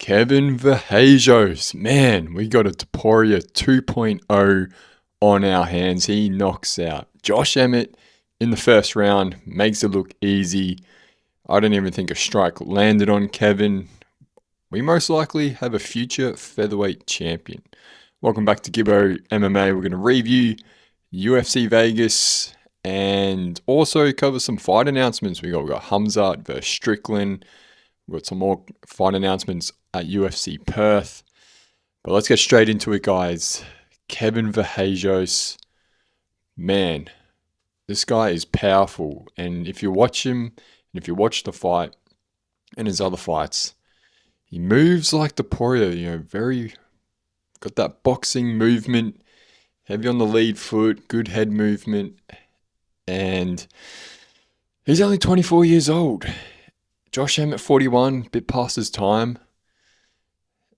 Kevin Verhajos. Man, we got a Topuria 2.0 on our hands. He knocks out Josh Emmett in the first round, makes it look easy. I don't even think a strike landed on Kevin. We most likely have a future featherweight champion. Welcome back to Gibbo MMA. We're going to review UFC Vegas and also cover some fight announcements. We got Hamzat versus Strickland. We've got some more fight announcements at UFC Perth. But let's get straight into it, guys. Kevin Verhajos. Man, this guy is powerful. And if you watch him, and if you watch the fight and his other fights, he moves like Topuria, very got that boxing movement, heavy on the lead foot, good head movement. And he's only 24 years old. Josh Emmett, 41, bit past his time.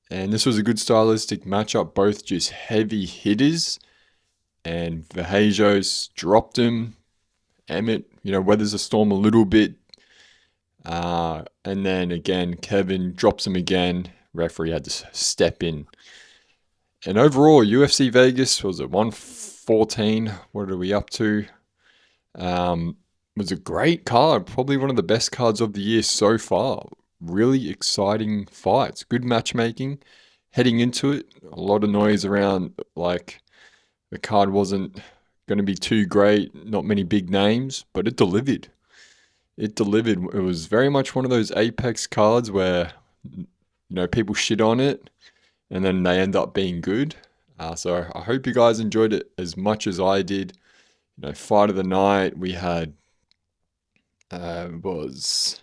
And this was a good stylistic matchup, both just heavy hitters. And Verhajos dropped him. Emmett, weathers the storm a little bit. And then again, Kevin drops him again. Referee had to step in. And overall, UFC Vegas, was it 114? What are we up to? Was a great card, probably one of the best cards of the year so far. Really exciting fights, good matchmaking. Heading into it, a lot of noise around, like the card wasn't going to be too great, not many big names, but it delivered. It was very much one of those Apex cards where, people shit on it and then they end up being good. So I hope you guys enjoyed it as much as I did. Fight of the night, we had was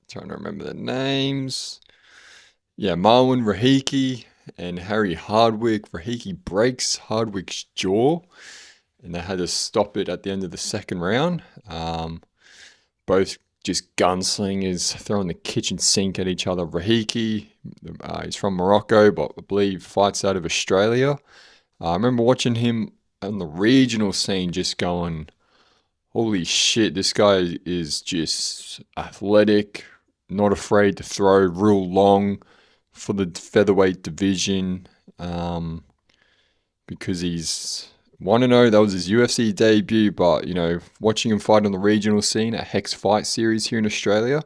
trying to remember the names. Yeah, Marwan Rahiki and Harry Hardwick. Rahiki breaks Hardwick's jaw, and they had to stop it at the end of the second round. Both just gunslingers throwing the kitchen sink at each other. Rahiki, he's from Morocco, but I believe fights out of Australia. I remember watching him on the regional scene, just going, holy shit, this guy is just athletic, not afraid to throw real long for the featherweight division, because he's 1-0. That was his UFC debut, but, watching him fight on the regional scene at Hex Fight Series here in Australia,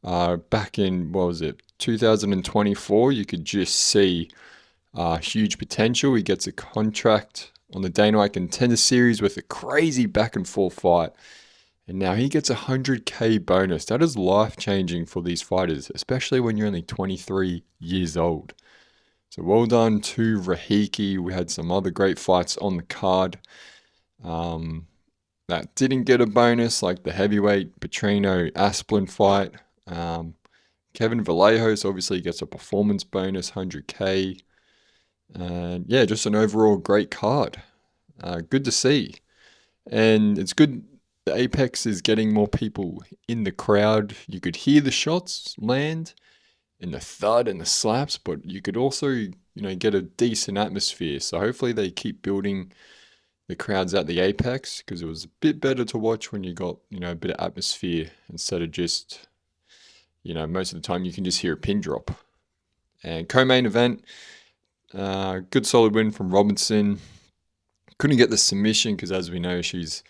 back in, 2024, you could just see huge potential. He gets a contract on the Dana White Contender Series with a crazy back and forth fight. And now he gets a 100K bonus. That is life-changing for these fighters, especially when you're only 23 years old. So well done to Rahiki. We had some other great fights on the card that didn't get a bonus, like the heavyweight Petrino-Asplin fight. Kevin Verhajos obviously gets a performance bonus, 100K. And yeah, just an overall great card. Good to see. And it's good the Apex is getting more people in the crowd. You could hear the shots land and the thud and the slaps, but you could also, get a decent atmosphere. So hopefully they keep building the crowds at the Apex, because it was a bit better to watch when you got, a bit of atmosphere instead of just, most of the time you can just hear a pin drop. And co-main event, good solid win from Robinson. Couldn't get the submission because, as we know, she's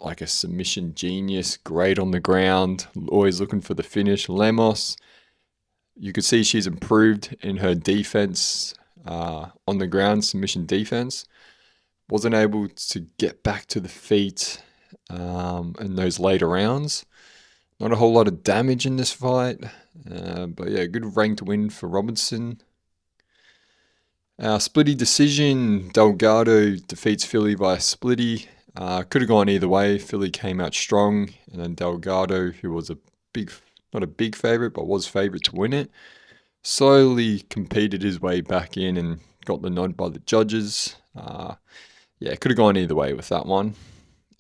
like a submission genius, great on the ground, always looking for the finish. Lemos, you could see she's improved in her defense on the ground, submission defense. Wasn't able to get back to the feet in those later rounds. Not a whole lot of damage in this fight, but yeah, good ranked win for Robinson. Splitty decision, Delgado defeats Philly by a splitty. Could have gone either way. Philly came out strong, and then Delgado, who was not a big favorite, but was favorite to win it, slowly competed his way back in and got the nod by the judges. Could have gone either way with that one.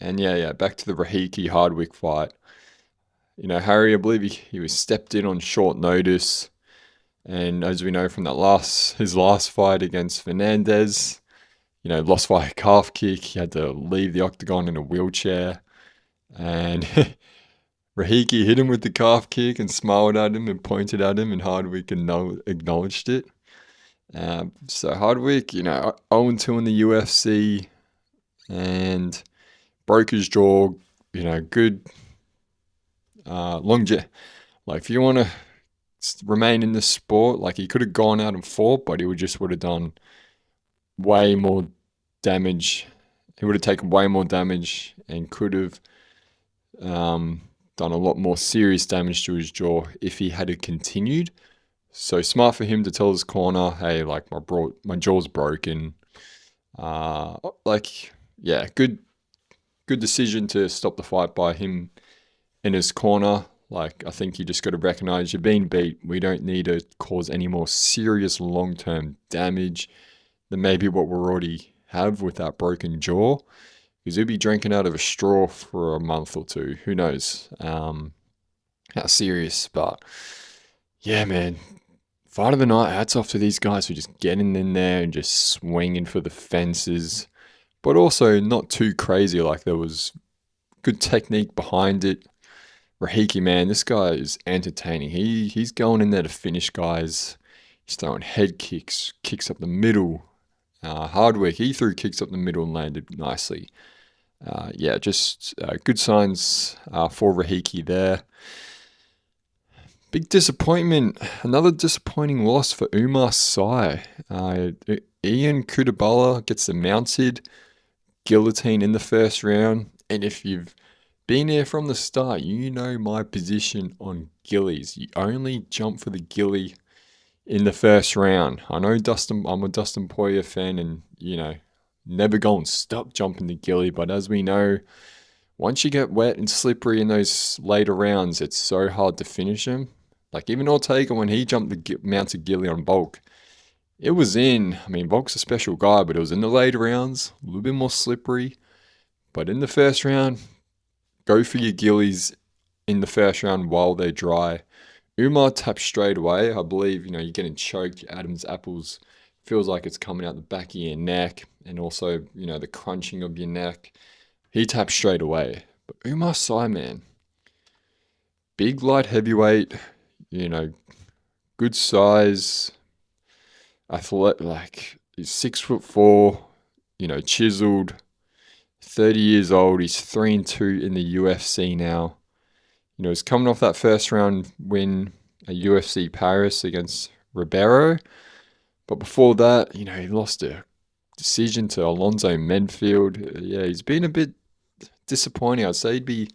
And back to the Rahiki Hardwick fight. Harry, I believe he was stepped in on short notice. And as we know from his last fight against Fernandez, lost by a calf kick. He had to leave the octagon in a wheelchair. And Rahiki hit him with the calf kick and smiled at him and pointed at him, and Hardwick acknowledged it. So Hardwick, 0-2 in the UFC and broke his jaw. Good like if you want to remain in this sport, like he could have gone out and fought, but he would have done way more damage. He would have taken way more damage and could have done a lot more serious damage to his jaw if he had continued. So smart for him to tell his corner, hey, like my jaw's broken. Good decision to stop the fight by him in his corner. Like, I think you just got to recognize you're being beat. We don't need to cause any more serious long-term damage than maybe what we already have with that broken jaw. Because he'll be drinking out of a straw for a month or two. Who knows how serious. But, yeah, man. Fight of the night, hats off to these guys for just getting in there and just swinging for the fences. But also not too crazy. Like, there was good technique behind it. Rahiki, man, this guy is entertaining. He's going in there to finish guys. He's throwing head kicks, kicks up the middle. Hardwick, he threw kicks up the middle and landed nicely. Just good signs for Rahiki there. Big disappointment. Another disappointing loss for Umar Sy. Ian Kudabala gets the mounted guillotine in the first round. And if you've been here from the start, you know my position on gillies. You only jump for the gilly in the first round. I know I'm a Dustin Poirier fan and, never go and stop jumping the gilly. But as we know, once you get wet and slippery in those later rounds, it's so hard to finish them. Like even Ortega, when he jumped the mounted gilly on Volk, it was in, Volk's a special guy, but it was in the later rounds, a little bit more slippery. But in the first round, go for your gillies in the first round while they're dry. Umar tapped straight away. I believe, you're getting choked. Adam's apples feels like it's coming out the back of your neck. And also, the crunching of your neck. He tapped straight away. But Umar Sy, man, big light heavyweight, good size, athletic, like he's 6'4", chiseled, 30 years old. He's 3-2 in the UFC now. He's coming off that first round win at UFC Paris against Ribeiro. But before that, he lost a decision to Alonzo Medfield. Yeah, he's been a bit disappointing. I'd say he'd be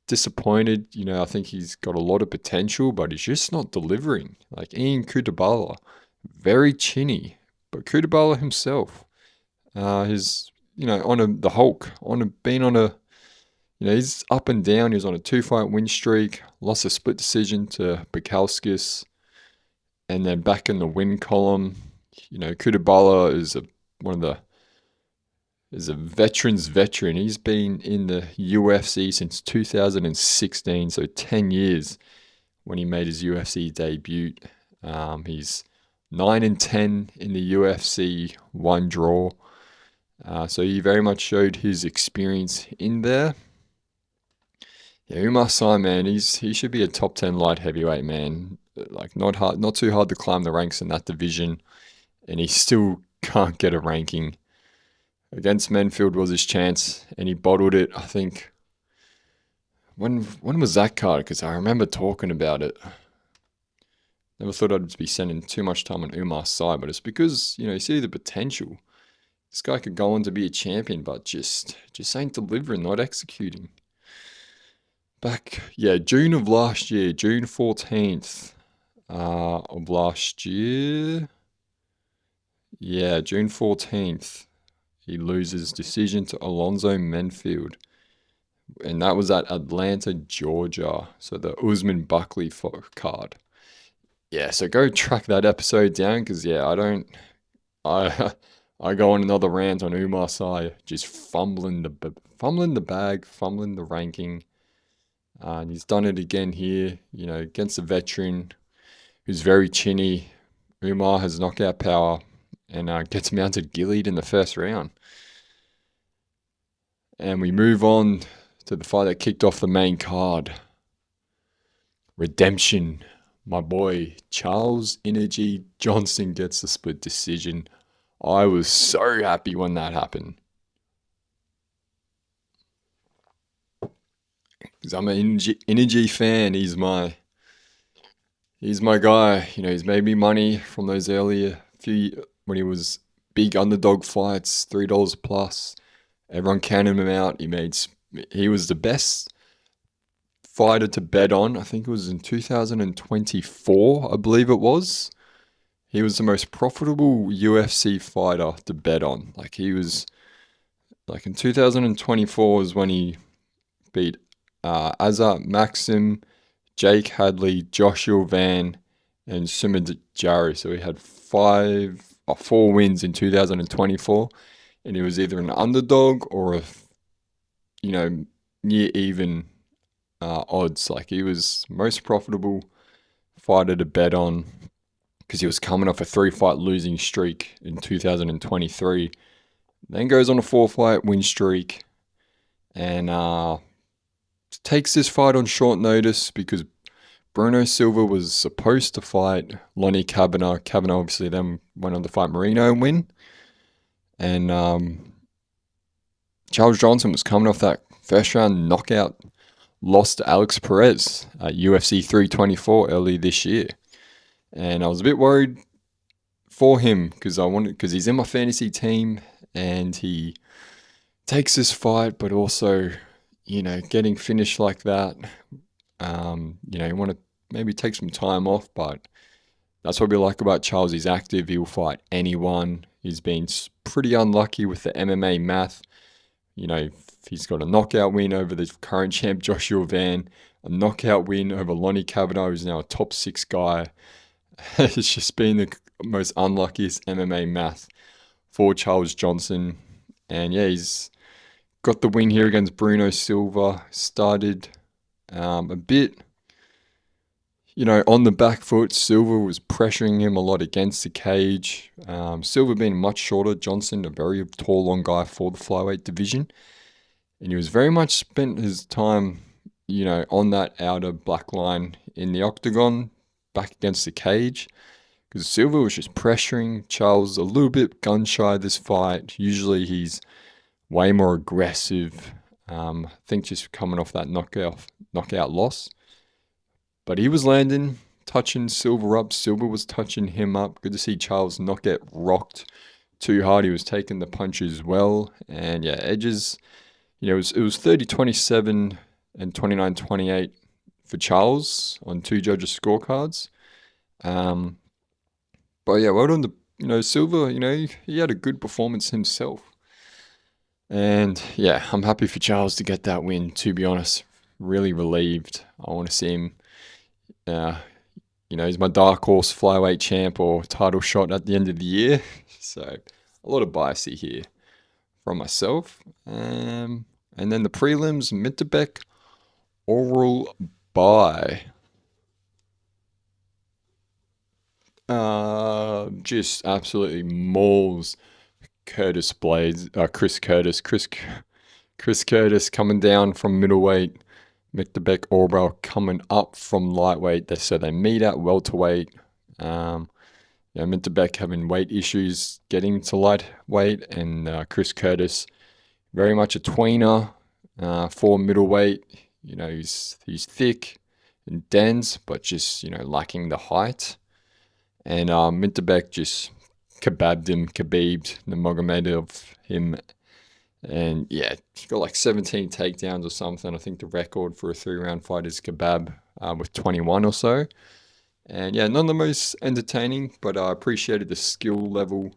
disappointed. I think he's got a lot of potential, but he's just not delivering. Like Ian Kudabala, very chinny. But Kudabala himself, he's, the Hulk, he's up and down. He was on a 2-fight win streak, lost a split decision to Bukalskis, and then back in the win column. Kudabala is is a veteran's veteran. He's been in the UFC since 2016, so 10 years when he made his UFC debut. He's 9-10 in the UFC, 1 draw. So he very much showed his experience in there. Yeah, Umar Sy, man, he should be a top 10 light heavyweight, man. Like not too hard to climb the ranks in that division, and he still can't get a ranking. Against Menfield was his chance, and he bottled it. I think. When was that card? Because I remember talking about it. Never thought I'd be spending too much time on Umar Sy, but it's because you see the potential. This guy could go on to be a champion, but just ain't delivering, not executing. June of last year, June 14th of last year. Yeah, June 14th. He loses decision to Alonzo Menfield. And that was at Atlanta, Georgia. So the Usman Buckley card. Yeah, so go track that episode down because, I go on another rant on Umar Sy, just fumbling the bag, fumbling the ranking. And he's done it again here, against a veteran who's very chinny. Umar has knockout power and gets mounted gillied in the first round. And we move on to the fight that kicked off the main card. redemption. My boy Charles Energy Johnson gets the split decision. I was so happy when that happened because I'm an energy fan. He's my guy. You know, he's made me money from those earlier few when he was big underdog fights, $3 plus. Everyone counted him out. He was the best fighter to bet on. I think it was in 2024, I believe it was. He was the most profitable UFC fighter to bet on. Like he was like in 2024 was when he beat Azar Maxim, Jake Hadley, Joshua Van, and Sumit Jari. So he had 4 wins in 2024, and he was either an underdog or near even odds. Like he was most profitable fighter to bet on because he was coming off a 3-fight losing streak in 2023. Then goes on a 4-fight win streak and takes this fight on short notice because Bruno Silva was supposed to fight Lonnie Kavanagh. Kavanagh obviously then went on to fight Marino and win. And Charles Johnson was coming off that first round knockout loss to Alex Perez at UFC 324 early this year. And I was a bit worried for him because he's in my fantasy team and he takes this fight, but also, getting finished like that, you want to maybe take some time off, but that's what we like about Charles. He's active. He'll fight anyone. He's been pretty unlucky with the MMA math. He's got a knockout win over the current champ Joshua Van, a knockout win over Lonnie Kavanagh, who's now a top 6 guy. It's just been the most unluckiest MMA math for Charles Johnson. And yeah, he's got the win here against Bruno Silva. Started a bit, on the back foot. Silva was pressuring him a lot against the cage. Silva being much shorter, Johnson a very tall, long guy for the flyweight division. And he was very much spent his time, on that outer black line in the octagon, back against the cage. Because Silva was just pressuring Charles a little bit gun shy this fight. Usually he's way more aggressive. I think just coming off that knockout loss. But he was landing, touching Silva up. Silva was touching him up. Good to see Charles not get rocked too hard. He was taking the punches well. And yeah, edges, it was 30-27 and 29-28 for Charles on 2 judges' scorecards. But yeah, well done to, Silva, he had a good performance himself. And yeah, I'm happy for Charles to get that win, to be honest. Really relieved. I want to see him, he's my dark horse flyweight champ or title shot at the end of the year. So a lot of bias here from myself. And then the prelims, Mitterbeck, oral bye. Just absolutely mauls Chris Curtis coming down from middleweight, Mitterbeck Orbel coming up from lightweight. So they meet at welterweight. Mitterbeck having weight issues getting to lightweight, and Chris Curtis very much a tweener for middleweight. He's thick and dense, but just lacking the height. And Mitterbeck just kebab'd the Nurmagomedov him. And yeah, he got like 17 takedowns or something. I think the record for a 3-round fight is kebab with 21 or so. And yeah, none of the most entertaining, but I appreciated the skill level.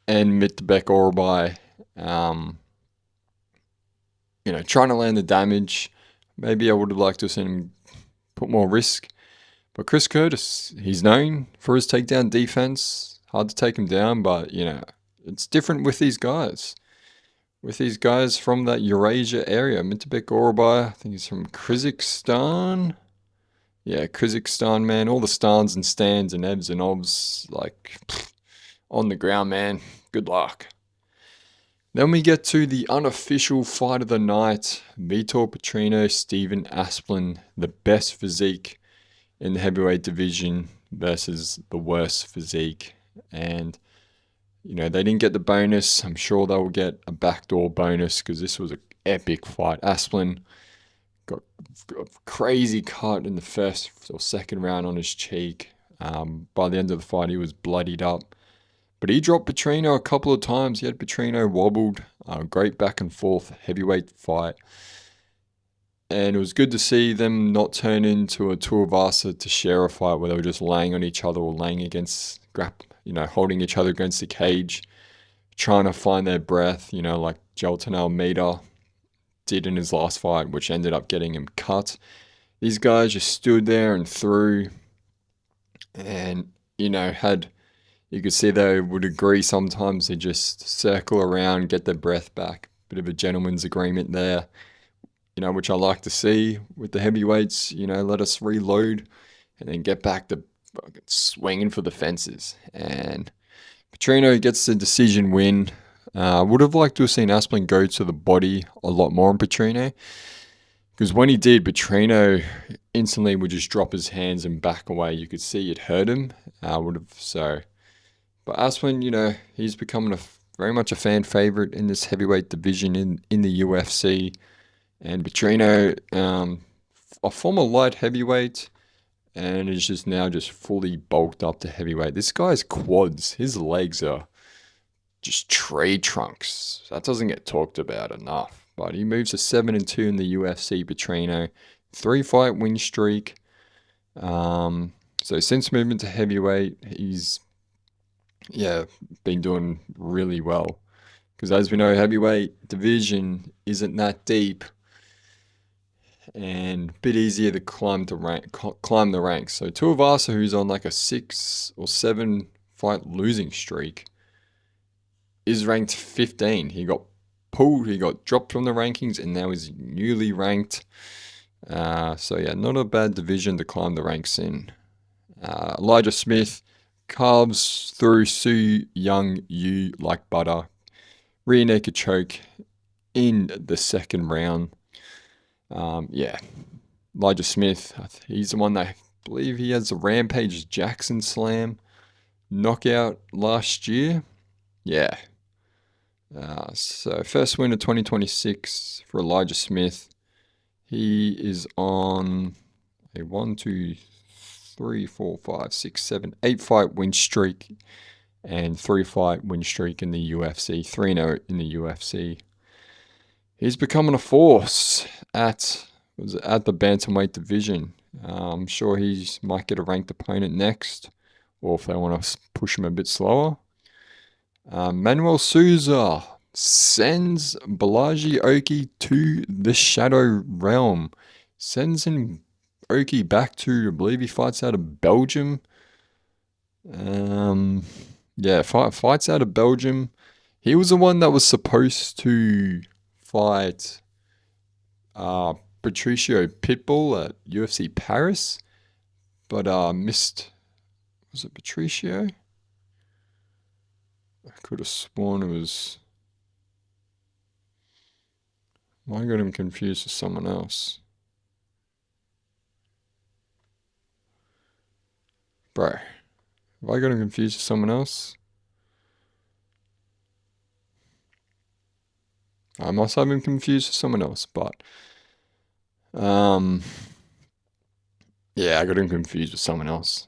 And Mitterbeck Orabai, trying to land the damage. Maybe I would have liked to have seen him put more risk. But Chris Curtis, he's known for his takedown defense. Hard to take him down, but, it's different with these guys. With these guys from that Eurasia area. Mitterbeck Orabai, I think he's from Kyrgyzstan. Yeah, Kyrgyzstan, man. All the stans and stands and ebs and obs, on the ground, man. Good luck. Then we get to the unofficial fight of the night. Vitor Petrino, Stephen Asplin, the best physique in the heavyweight division versus the worst physique. And, they didn't get the bonus. I'm sure they'll get a backdoor bonus because this was an epic fight. Asplin got a crazy cut in the first or second round on his cheek. By the end of the fight, he was bloodied up. But he dropped Petrino a couple of times. He had Petrino wobbled. Great back and forth heavyweight fight. And it was good to see them not turn into a Tuivasa to share a fight where they were just laying on each other or laying against, holding each other against the cage, trying to find their breath, like Gelton Almeida did in his last fight, which ended up getting him cut. These guys just stood there and threw and, you could see they would agree sometimes. They just circle around, get their breath back. Bit of a gentleman's agreement there, which I like to see with the heavyweights. Let us reload and then get back to swinging for the fences. And Petrino gets the decision win. Would have liked to have seen Asplin go to the body a lot more on Petrino. Because when he did, Petrino instantly would just drop his hands and back away. You could see it hurt him. But Asplin, he's becoming very much a fan favorite in this heavyweight division in the UFC. And Petrino, a former light heavyweight, and is just now just fully bulked up to heavyweight. This guy's quads, his legs are just tree trunks. That doesn't get talked about enough. But he moves to 7-2 in the UFC, Petrino. 3-fight win streak. So since moving to heavyweight, he's been doing really well. Because as we know, heavyweight division isn't that deep and a bit easier to climb the ranks. So Tuivasa, who's on like a 6 or 7 fight losing streak, is ranked 15. He got pulled, he got dropped from the rankings, and now he's newly ranked. Not a bad division to climb the ranks in. Elijah Smith carves through Su Young Yu like butter. Rear naked choke in the second round. Elijah Smith, he's the one that I believe he has the Rampage Jackson Slam knockout last year. Yeah. So first win of 2026 for Elijah Smith. He is on a 1, 2, 3, 4, 5, 6, 7, 8-fight win streak and 3-fight win streak in the UFC, 3-0 in the UFC. He's becoming a force at the bantamweight division. I'm sure he might get a ranked opponent next, or if they want to push him a bit slower. Manuel Souza sends Balaji Oki to the Shadow Realm. Sends him Oki back to, I believe he fights out of Belgium. Fights out of Belgium. He was the one that was supposed to fight Patricio Pitbull at UFC Paris, but missed. Was it Patricio? I could have sworn it was. I got him confused with someone else. Bro, have I got him confused with someone else? I must have him confused with someone else, but I got him confused with someone else.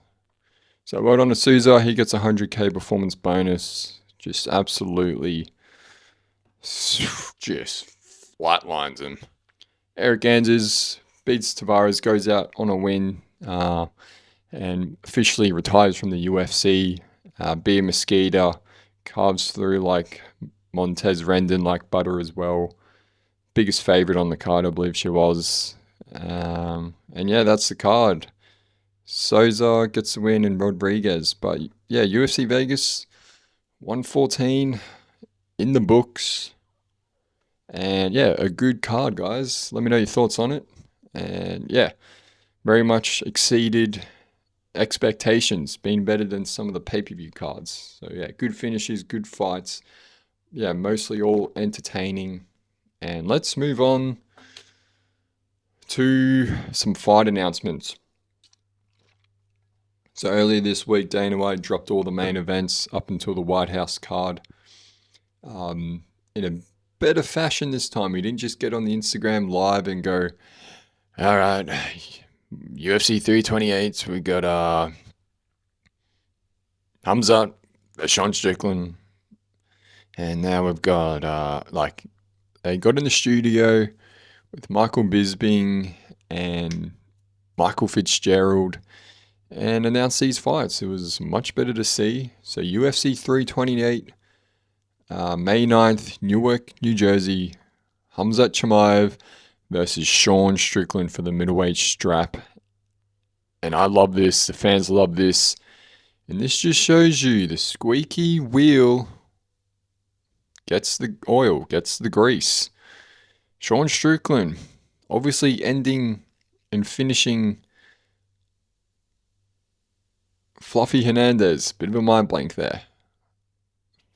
So well done to Souza. He gets a 100k performance bonus. Just absolutely just flatlines him. Eric Anders beats Tavares, goes out on a win, and officially retires from the UFC. Bea Mesquita carves through like Montez Rendon like butter as well. Biggest favorite on the card, I believe she was. That's the card. Souza gets the win and Rodriguez. But UFC Vegas 114 in the books. And a good card, guys. Let me know your thoughts on it. And very much exceeded expectations, being better than some of the pay-per-view cards. So good finishes, good fights. yeah, mostly all entertaining. And let's move on to some fight announcements. So earlier this week, Dana White dropped all the main events up until the White House card. In a better fashion this time. He didn't just get on the Instagram live and go, all right, UFC 328, we got Hamzat, Sean Strickland, and now we've got they got in the studio with Michael Bisping and Michael Fitzgerald and announced these fights. It was much better to see. So UFC 328, May 9th, Newark, New Jersey, Hamzat Chimaev versus Sean Strickland for the middleweight strap. And I love this. The fans love this. And this just shows you the squeaky wheel gets the oil, gets the grease. Sean Strickland obviously ending and finishing Fluffy Hernandez. Bit of a mind blank there.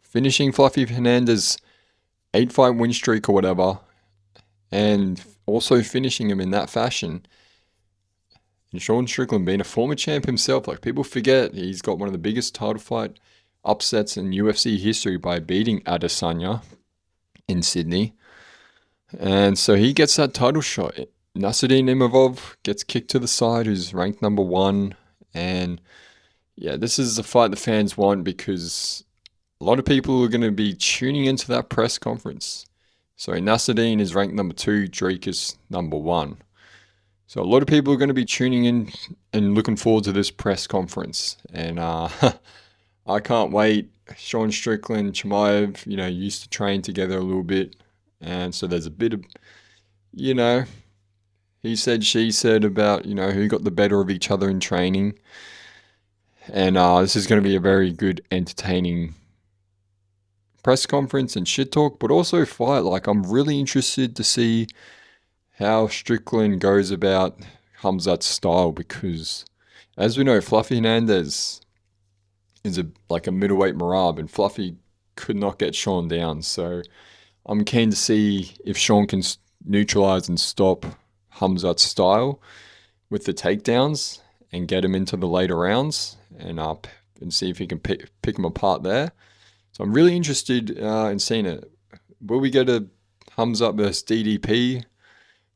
Finishing Fluffy Hernandez 8-fight win streak or whatever. And also finishing him in that fashion. And Sean Strickland being a former champ himself, like people forget, he's got one of the biggest title fight upsets in UFC history by beating Adesanya in Sydney. And so he gets that title shot. Nasruddin Imavov gets kicked to the side, who's ranked number 1. And yeah, this is a fight the fans want because a lot of people are going to be tuning into that press conference. So Nasruddin is ranked number 2, Drake is number 1. So a lot of people are going to be tuning in and looking forward to this press conference. And I can't wait. Sean Strickland, Chimaev, used to train together a little bit. And so there's a bit of, he said, she said about, who got the better of each other in training. And this is going to be a very good, entertaining press conference and shit talk, but also fight. Like, I'm really interested to see how Strickland goes about Hamzat's style because, as we know, Fluffy Hernandez is a middleweight Marab, and Fluffy could not get Sean down. So I'm keen to see if Sean can neutralize and stop Hamzat's style with the takedowns and get him into the later rounds and see if he can pick him apart there. So I'm really interested in seeing it. Will we get a Hamzat versus DDP?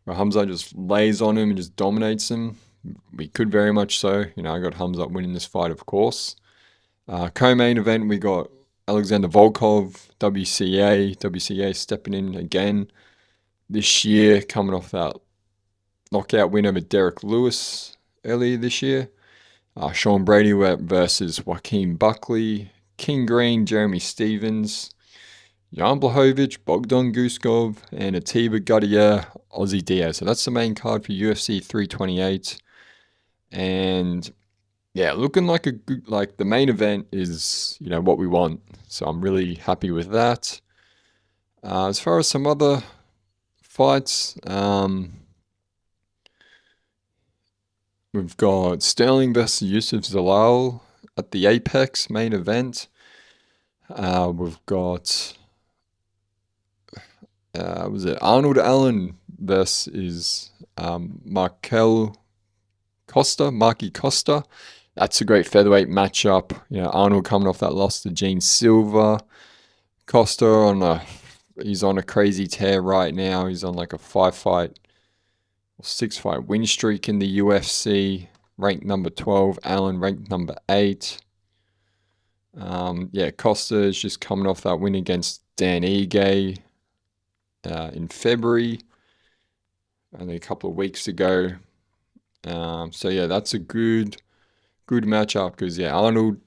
Where Hamzat just lays on him and just dominates him? We could very much so. I got Hamzat winning this fight, of course. Co-main event, we got Alexander Volkov, WCA stepping in again this year, coming off that knockout win over Derek Lewis earlier this year. Sean Brady versus Joaquin Buckley, King Green, Jeremy Stevens, Jan Blachowicz, Bogdan Guskov, and Atiba Gutierrez, Ozzy Diaz. So that's the main card for UFC 328. And yeah, looking like the main event is, what we want. So I'm really happy with that. As far as some other fights, we've got Sterling versus Yusuf Zalal at the Apex main event. We've got Arnold Allen versus Marky Costa. That's a great featherweight matchup. Arnold coming off that loss to Gene Silva. Costa he's on a crazy tear right now. He's on like a 5-fight or 6-fight win streak in the UFC. Ranked number 12. Allen ranked number 8. Costa is just coming off that win against Dan Ige in February, only a couple of weeks ago. That's a good matchup because Arnold,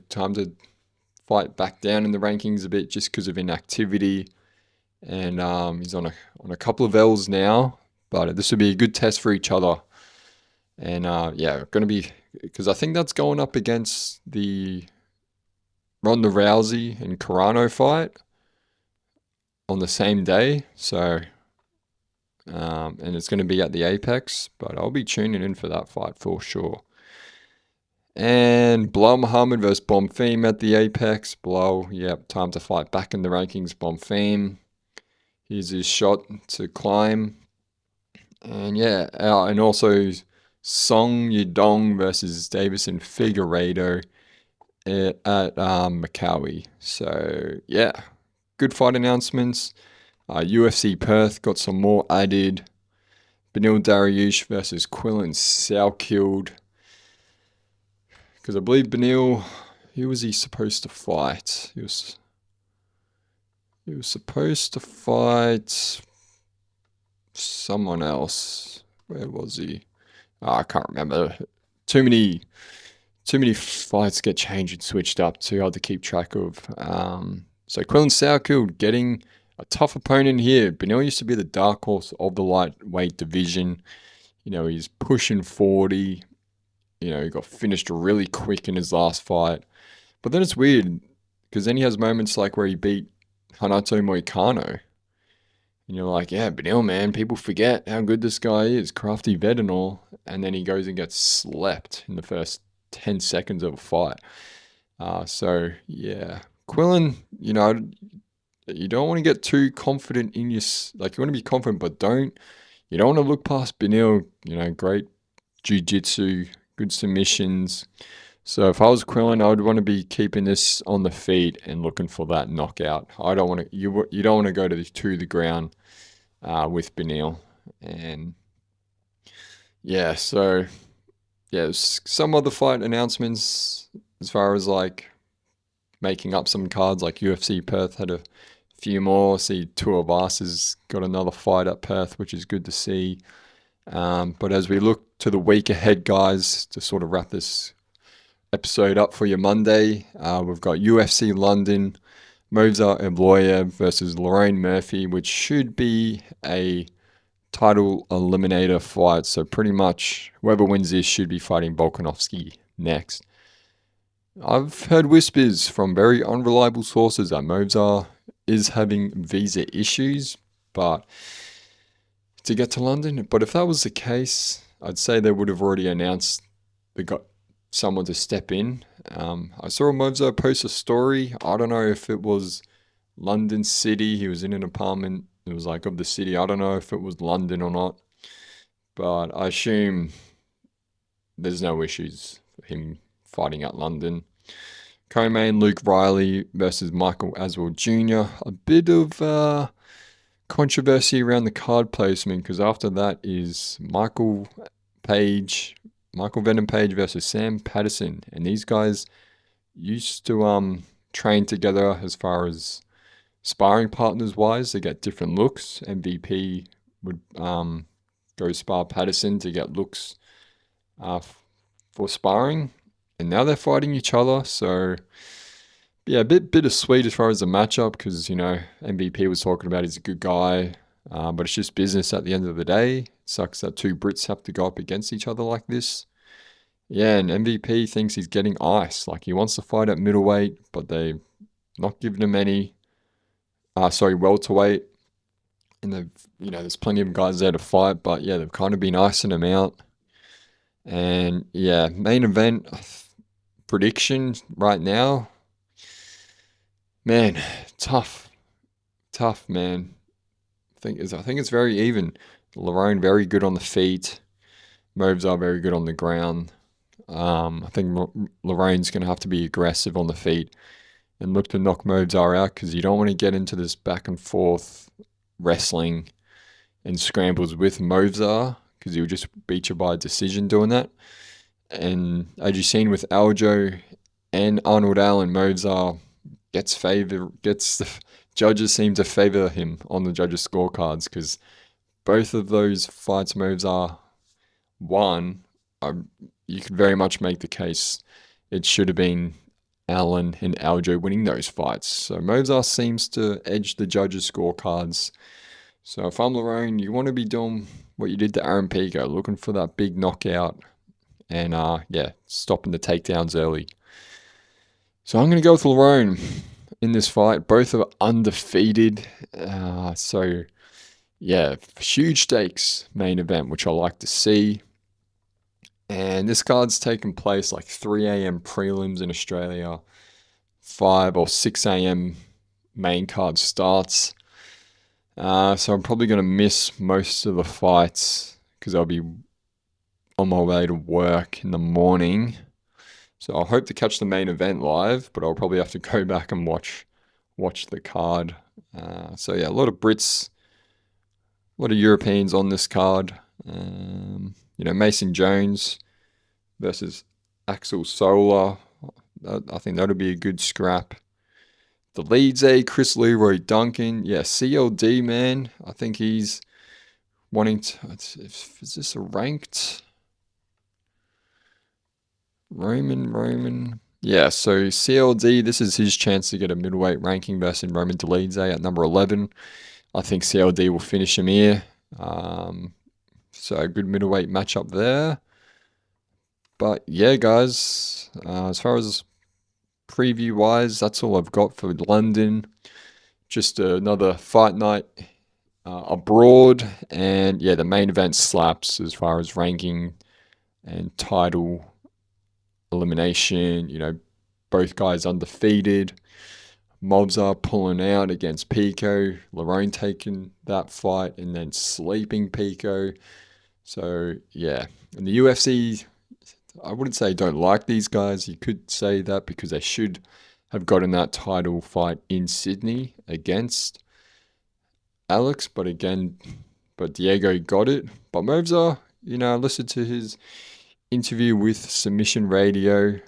time to fight back down in the rankings a bit just because of inactivity, and he's on a couple of L's now. But this would be a good test for each other, and going to be because I think that's going up against the Ronda Rousey and Carano fight on the same day. So. And it's going to be at the Apex, but I'll be tuning in for that fight for sure. And Bilal Muhammad versus Bonfim at the Apex. Bilal, yep, time to fight back in the rankings. Bonfim, here's his shot to climb. And yeah, and also Song Yudong versus Davison Figueiredo at Maccabi. So yeah, good fight announcements. UFC Perth got some more added. Benil Dariush versus Quillan Salkeld. Because I believe Benil, who was he supposed to fight? He was supposed to fight someone else. Where was he? I can't remember. Too many fights get changed and switched up. Too hard to keep track of. So Quillan Salkeld getting a tough opponent here. Benil used to be the dark horse of the lightweight division. You know, he's pushing 40. You know, he got finished really quick in his last fight. But then it's weird because then he has moments like where he beat Hanato Moicano. And you're like, yeah, Benil, man, people forget how good this guy is, crafty vet and all. And then he goes and gets slept in the first 10 seconds of a fight. So, yeah. Quillan, you know, you don't want to get too confident in your... Like, you want to be confident, but you don't want to look past Benil. You know, great jiu-jitsu, good submissions. So if I was Quillan, I would want to be keeping this on the feet and looking for that knockout. I don't want to. You don't want to go to the ground with Benil. And yeah, so yeah, there's some other fight announcements as far as like making up some cards. Like UFC Perth had a few more. See, Tuivasa has got another fight at Perth, which is good to see. But as we look to the week ahead, guys, to sort of wrap this episode up for your Monday, we've got UFC London, Movsar Evloev versus Lorraine Murphy, which should be a title eliminator fight. So pretty much whoever wins this should be fighting Volkanovski next. I've heard whispers from very unreliable sources that Movsar is having visa issues, but to get to London. But if that was the case, I'd say they would have already announced they got someone to step in. I saw Movsar post a story. I don't know if it was London City. He was in an apartment. It was like of the city. I don't know if it was London or not. But I assume there's no issues for him fighting at London. Co-main Luke Riley versus Michael Aswell Jr. A bit of controversy around the card placement because after that is Michael Venom Page versus Sam Patterson, and these guys used to train together as far as sparring partners wise. They get different looks. MVP would go spar Patterson to get looks for sparring, and now they're fighting each other. So yeah, a bit bittersweet as far as the matchup because, you know, MVP was talking about he's a good guy, but it's just business at the end of the day. It sucks that two Brits have to go up against each other like this. Yeah, and MVP thinks he's getting ice. Like, he wants to fight at middleweight, but they've not given him any, welterweight. And they've, you know, there's plenty of guys there to fight, but yeah, they've kind of been icing him out. And yeah, main event prediction right now. Man, tough, man. I think it's very even. Lorraine very good on the feet. Movsar very good on the ground. I think Lorraine's going to have to be aggressive on the feet and look to knock Movsar out because you don't want to get into this back and forth wrestling and scrambles with Movsar because he'll just beat you by decision doing that. And as you've seen with Aljo and Arnold Allen, Movsar gets the judges seem to favor him on the judges' scorecards because both of those fights Movsar won. You could very much make the case it should have been Allen and Aljo winning those fights. So Movsar seems to edge the judges' scorecards. So if I'm Lorraine, you want to be doing what you did to Aaron Pico, looking for that big knockout and stopping the takedowns early. So I'm going to go with Lorraine in this fight. Both are undefeated. So yeah, huge stakes main event, which I like to see. And this card's taken place like 3 a.m. prelims in Australia, 5 or 6 a.m. main card starts. So I'm probably going to miss most of the fights because I'll be on my way to work in the morning. So I'll hope to catch the main event live, but I'll probably have to go back and watch the card. So yeah, a lot of Brits, a lot of Europeans on this card. Mason Jones versus Axel Sola. I think that'll be a good scrap. The leads, Chris Leroy Duncan. Yeah, CLD, man. I think he's wanting to. Is this a ranked? Roman. Yeah, so CLD, this is his chance to get a middleweight ranking versus Roman Dolidze at number 11. I think CLD will finish him here. So a good middleweight matchup there. But yeah, guys, as far as preview-wise, that's all I've got for London. Just another fight night abroad. And yeah, the main event slaps as far as ranking and title elimination. Both guys undefeated. Movzar pulling out against Pico. Lerone taking that fight and then sleeping Pico. So yeah, and the UFC, I wouldn't say don't like these guys. You could say that because they should have gotten that title fight in Sydney against Alex, but Diego got it. But Movzar, I listened to his interview with Submission Radio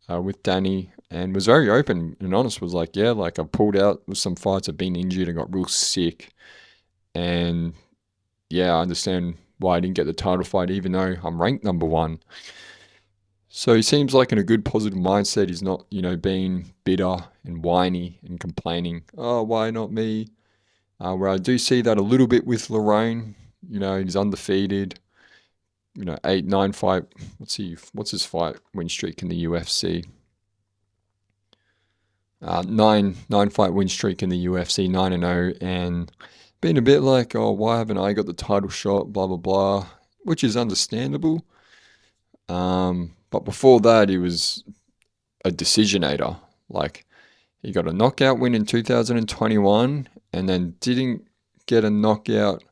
with Danny and was very open and honest. Was like, yeah, like I pulled out with some fights. I've been injured. I got real sick, and yeah, I understand why I didn't get the title fight, even though I'm ranked number 1. So he seems like in a good positive mindset. He's not, being bitter and whiny and complaining. Oh, why not me? Where I do see that a little bit with Lerone. He's undefeated. 8, 9 fight. What's his fight win streak in the UFC? 9 fight win streak in the UFC, 9-0, and being a bit like, oh, why haven't I got the title shot? Blah blah blah, which is understandable. But before that, he was a decisionator. Like he got a knockout win in 2021, and then didn't get a knockout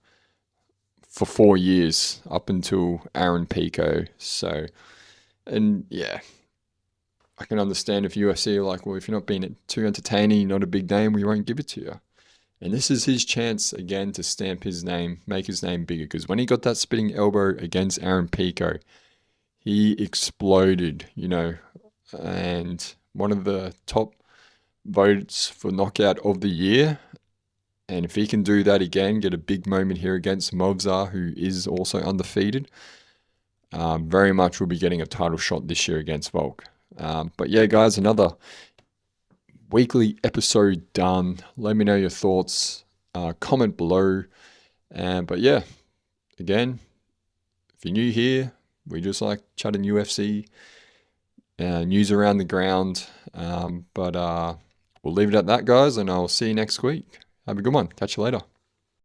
for 4 years up until Aaron Pico. So, and yeah, I can understand if UFC are like, well, if you're not being too entertaining, you're not a big name, we won't give it to you. And this is his chance again to stamp his name, make his name bigger. Because when he got that spinning elbow against Aaron Pico, he exploded, and one of the top votes for knockout of the year. And if he can do that again, get a big moment here against Movzar, who is also undefeated, very much will be getting a title shot this year against Volk. But yeah, guys, another weekly episode done. Let me know your thoughts. Comment below. But yeah, again, if you're new here, we just like chatting UFC, news around the ground. But we'll leave it at that, guys, and I'll see you next week. Have a good one. Catch you later.